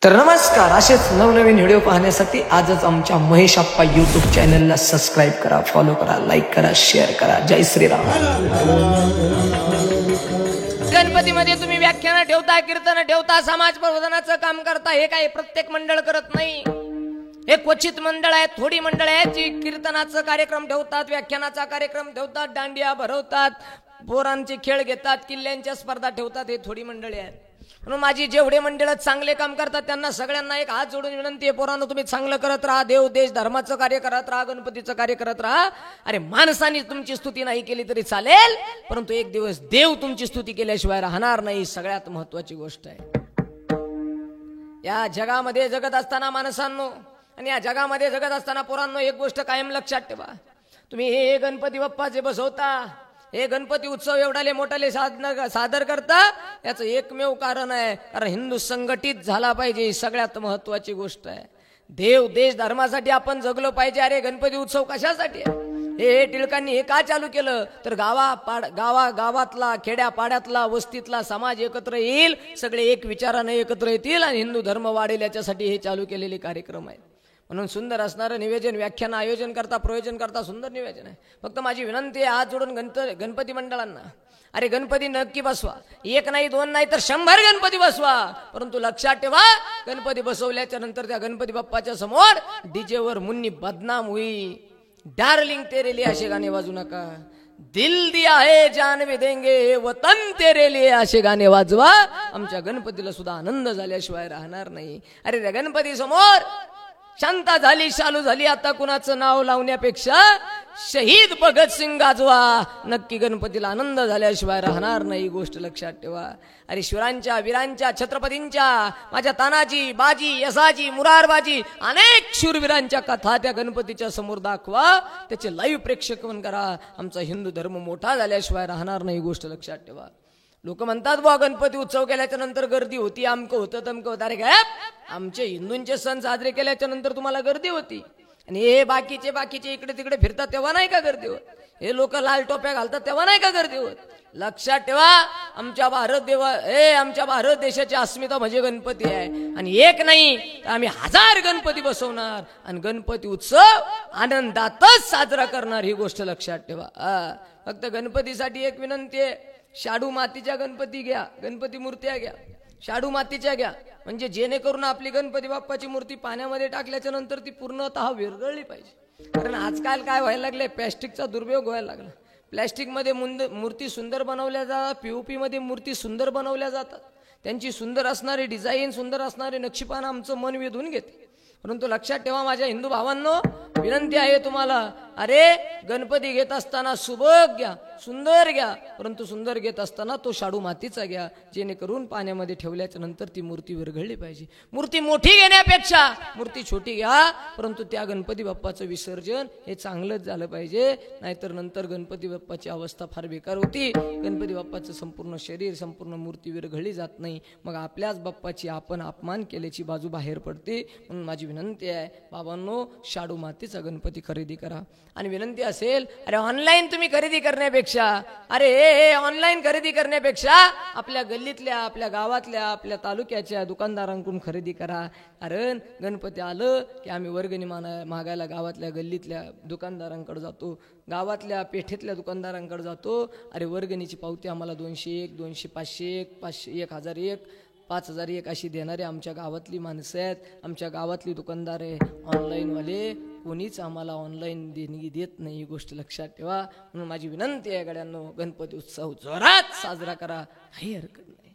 तर नमस्कार, असेच नवनवीन व्हिडिओ पाहण्यासाठी आजच आमच्या महेश आप्पा यूट्यूब चॅनलला सबस्क्राईब करा, फॉलो करा, लाईक करा, शेअर करा. जय श्रीराम. गणपतीमध्ये तुम्ही व्याख्यान ठेवता, कीर्तन ठेवता, समाज प्रबोधनाचं काम करता. हे काय प्रत्येक मंडळ करत नाही. हे क्वचित मंडळ आहेत, थोडी मंडळ आहेत जी कीर्तनाचा कार्यक्रम ठेवतात, व्याख्यानाचा कार्यक्रम ठेवतात, दांडिया भरवतात, पोरांचे खेळ घेतात, किल्ल्यांच्या स्पर्धा ठेवतात. हे थोडी मंडळी आहेत. म्हणून माझी जेवढे मंडळ चांगले काम करतात त्यांना सगळ्यांना एक हात जोडून विनंती आहे, पोरांनो तुम्ही चांगलं करत राहा, देव देश धर्माचं कार्य करत राहा, गणपतीचं कार्य करत राहा. अरे माणसाने तुमची स्तुती नाही केली तरी चालेल, परंतु एक दिवस देव तुमची स्तुती केल्याशिवाय राहणार नाही. सगळ्यात महत्वाची गोष्ट आहे. या जगामध्ये जगत असताना माणसांनो आणि या जगामध्ये जगत असताना पोरांनो एक गोष्ट कायम लक्षात ठेवा. तुम्ही हे गणपती बाप्पाचे बसवता, हे गणपती उत्सव एवढाले मोठाले सादर करता, याचं एकमेव कारण आहे, कारण हिंदू संघटित झाला पाहिजे. ही सगळ्यात महत्वाची गोष्ट आहे. देव देश धर्मासाठी आपण जगलो पाहिजे. अरे गणपती उत्सव कशासाठी आहे? हे टिळकांनी हे का चालू केलं तर गावातला, खेड्या पाड्यातला, वस्तीतला समाज एकत्र येईल, सगळे एक विचाराने एकत्र येतील आणि हिंदू धर्म वाढेल, याच्यासाठी हे चालू केलेले कार्यक्रम आहे. म्हणून सुंदर असणारं नियोजन, व्याख्यान आयोजन करता, प्रयोजन करता, सुंदर नियोजन आहे. फक्त माझी विनंती आहे हात जोडून गणपती मंडळांना, अरे गणपती नक्की बसवा. एक नाही, दोन नाही, तर 100 गणपती बसवा. परंतु लक्षात ठेवा, गणपती बसवल्याच्या नंतर त्या गणपती बाप्पाच्या समोर डीजेवर मुन्नी बदनाम हुई, डार्लिंग तेरे लिए असे गाणे वाजू नका, दिल दिया है जान भी देंगे वतन तेरे लिए असे गाणे वाजवा. आमच्या गणपतीला सुद्धा आनंद झाल्याशिवाय राहणार नाही. अरे त्या गणपती समोर शांता झाली, चालू झाली, आता कुणाचं नाव लावण्यापेक्षा शहीद भगतसिंग गाजवा. नक्की गणपतीला आनंद झाल्याशिवाय राहणार नाही. गोष्ट लक्षात ठेवा. अरे शिवरांच्या, वीरांच्या, छत्रपतींच्या, माझ्या तानाजी, बाजी, यसाजी, मुरारबाजी, अनेक शूरवीरांच्या कथा त्या गणपतीच्या समोर दाखवा, त्याचे लाईव्ह प्रेक्षेपण करा. आमचा हिंदू धर्म मोठा झाल्याशिवाय राहणार नाही. गोष्ट लक्षात ठेवा. लोक म्हणतात बुवा गणपती उत्सव केल्याच्या नंतर गर्दी होती, अमकं होतं, तमकं होतं. अरे काय, आमचे हिंदूंचे सण साजरे केल्याच्या नंतर तुम्हाला गर्दी होती, आणि हे बाकीचे इकडे तिकडे फिरतात तेव्हा नाही का गर्दी होत? हे लोक लाल टोप्या घालतात तेव्हा नाही का गर्दी होत? लक्षात ठेवा, आमच्या भारत देशाची अस्मिता म्हणजे गणपती आहे. आणि एक नाही तर आम्ही 1000 गणपती बसवणार आणि गणपती उत्सव आनंदातच साजरा करणार. ही गोष्ट लक्षात ठेवा. फक्त गणपतीसाठी एक विनंती आहे, शाडू मातीच्या गणपती घ्या, गणपती मूर्त्या घ्या, शाडू मातीच्या घ्या, म्हणजे जेणेकरून आपली गणपती बाप्पाची मूर्ती पाण्यामध्ये टाकल्याच्या नंतर ती पूर्णतः विरघळली पाहिजे. कारण आजकाल काय व्हायला लागले, प्लॅस्टिकचा दुर्योग व्हायला लागला. प्लॅस्टिकमध्ये मूर्ती सुंदर बनवल्या जातात, POP मध्ये मूर्ती सुंदर बनवल्या जातात, त्यांची सुंदर असणारी डिझाईन, सुंदर असणारे नक्षीपान आमचं मन वेधून घेते. परंतु लक्षात ठेवा माझ्या हिंदू भावांनो, विनंती आहे तुम्हाला, अरे गणपती घेत असताना सुबक घ्या, सुंदर घ्या, परंतु सुंदर घेत असताना तो शाडू मातीचा घ्या, जेणेकरून पाण्यामध्ये ठेवल्याच्या नंतर ती मूर्ती विरघळली पाहिजे. मूर्ती मोठी घेण्यापेक्षा मूर्ती छोटी घ्या, परंतु त्या गणपती बाप्पाचं विसर्जन हे चांगलंच झालं पाहिजे. नाहीतर नंतर गणपती बाप्पाची अवस्था फार बेकार होती. गणपती बाप्पाचं संपूर्ण शरीर, संपूर्ण मूर्ती विरघळली जात नाही. मग आपल्याच बाप्पाची आपण अपमान केल्याची बाजू बाहेर पडते. म्हणून माझी विनंती आहे, बाबांनो, शाडू मातीचा गणपती खरेदी करा. आणि विनंती असेल, अरे ऑनलाईन तुम्ही खरेदी करण्यापेक्षा, ऑनलाईन खरेदी करण्यापेक्षा आपल्या गल्लीतल्या, आपल्या गावातल्या, आपल्या तालुक्याच्या दुकानदारांकडून खरेदी करा. कारण गणपती आलं की आम्ही वर्गणी मागायला गावातल्या गल्लीतल्या दुकानदारांकडे जातो, गावातल्या पेठेतल्या दुकानदारांकडे जातो. अरे वर्गणीची पावती आम्हाला 201, 200, 501, 1001, 5001 अशी देणारे आमच्या गावातली माणसं आहेत, आमच्या गावातली दुकानदार आहे. ऑनलाईनवाले कोणीच आम्हाला ऑनलाईन देणगी देत नाही. ही गोष्ट लक्षात ठेवा. म्हणून माझी विनंती आहे गड्यांनो, गणपती उत्सव जोरात साजरा करा, काही हरकत नाही.